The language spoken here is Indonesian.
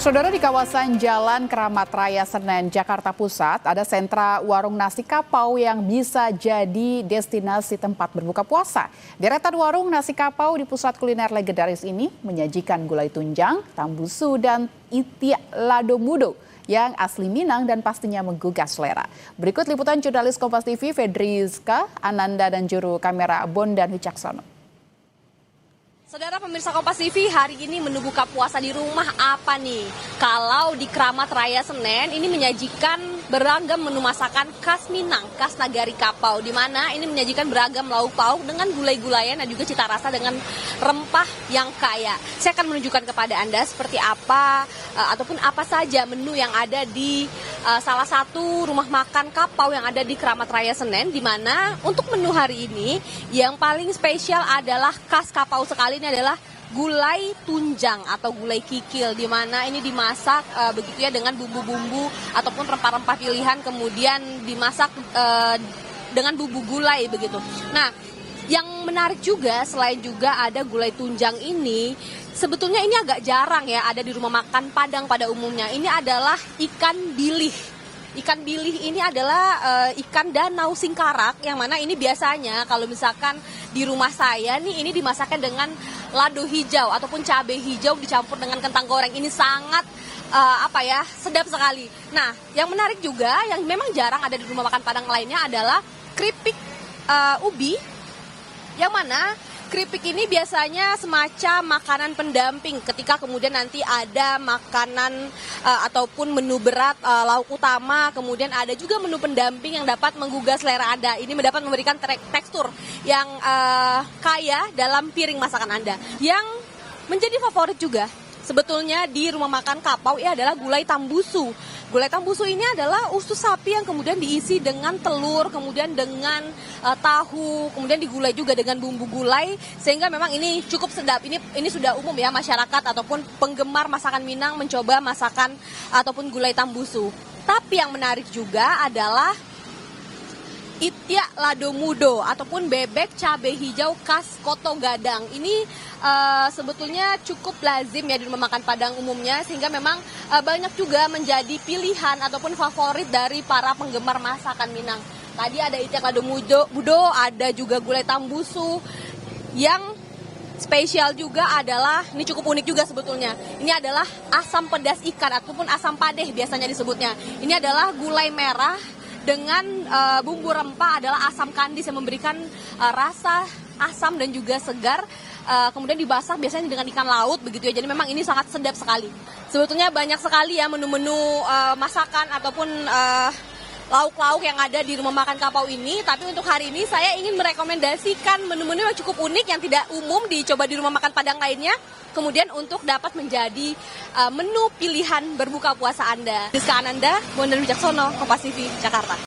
Saudara, di kawasan Jalan Keramat Raya Senen, Jakarta Pusat, ada sentra warung nasi kapau yang bisa jadi destinasi tempat berbuka puasa. Deretan warung nasi kapau di pusat kuliner legendaris ini menyajikan gulai tunjang, tambusu, dan itiak lado mudo yang asli Minang dan pastinya menggugah selera. Berikut liputan jurnalis Kompas TV Fedrizka Ananda dan juru kamera Bondan Wicaksono. Saudara pemirsa Kompas TV, hari ini menu buka puasa di rumah apa nih? Kalau di Keramat Raya Senen, ini menyajikan beragam menu masakan khas Minang, khas Nagari Kapau, di mana ini menyajikan beragam lauk pauk dengan gulai-gulayan dan juga cita rasa dengan rempah yang kaya. Saya akan menunjukkan kepada Anda seperti apa ataupun apa saja menu yang ada di salah satu rumah makan kapau yang ada di Keramat Raya Senen, di mana untuk menu hari ini yang paling spesial adalah khas kapau sekali, ini adalah gulai tunjang atau gulai kikil, di mana ini dimasak begitu ya dengan bumbu-bumbu ataupun rempah-rempah pilihan, kemudian dimasak dengan bumbu gulai begitu. Nah, yang menarik juga selain juga ada gulai tunjang ini, sebetulnya ini agak jarang ya ada di rumah makan Padang pada umumnya. Ini adalah ikan bilih. Ikan bilih ini adalah ikan danau singkarak, yang mana ini biasanya kalau misalkan di rumah saya nih ini dimasakkan dengan lado hijau ataupun cabai hijau dicampur dengan kentang goreng. Ini sangat sedap sekali. Nah, yang menarik juga yang memang jarang ada di rumah makan Padang lainnya adalah keripik ubi, yang mana keripik ini biasanya semacam makanan pendamping ketika kemudian nanti ada makanan ataupun menu berat, lauk utama, kemudian ada juga menu pendamping yang dapat menggugah selera Anda. Ini dapat memberikan tekstur yang kaya dalam piring masakan Anda. Yang menjadi favorit juga sebetulnya di rumah makan kapau ini adalah gulai tambusu. Gulai tambusu ini adalah usus sapi yang kemudian diisi dengan telur, kemudian dengan tahu, kemudian digulai juga dengan bumbu gulai, sehingga memang ini cukup sedap. Ini sudah umum ya masyarakat ataupun penggemar masakan Minang mencoba masakan ataupun gulai tambusu. Tapi yang menarik juga adalah itiak lado mudo ataupun bebek cabai hijau khas Koto Gadang. Ini sebetulnya cukup lazim ya di rumah makan Padang umumnya, sehingga memang banyak juga menjadi pilihan ataupun favorit dari para penggemar masakan Minang. Tadi ada itiak lado mudo, ada juga gulai tambusu. Yang spesial juga adalah, ini cukup unik juga sebetulnya, ini adalah asam pedas ikan ataupun asam padeh biasanya disebutnya. Ini adalah gulai merah dengan bumbu rempah adalah asam kandis yang memberikan rasa asam dan juga segar. Kemudian dibasak biasanya dengan ikan laut begitu ya. Jadi memang ini sangat sedap sekali. Sebetulnya banyak sekali ya menu-menu masakan ataupun lauk-lauk yang ada di rumah makan kapau ini. Tapi untuk hari ini saya ingin merekomendasikan menu-menu yang cukup unik yang tidak umum dicoba di rumah makan Padang lainnya. Kemudian untuk dapat menjadi menu pilihan berbuka puasa Anda. Fedrizka Ananda, Bondan Wicaksono, Kompas TV, Jakarta.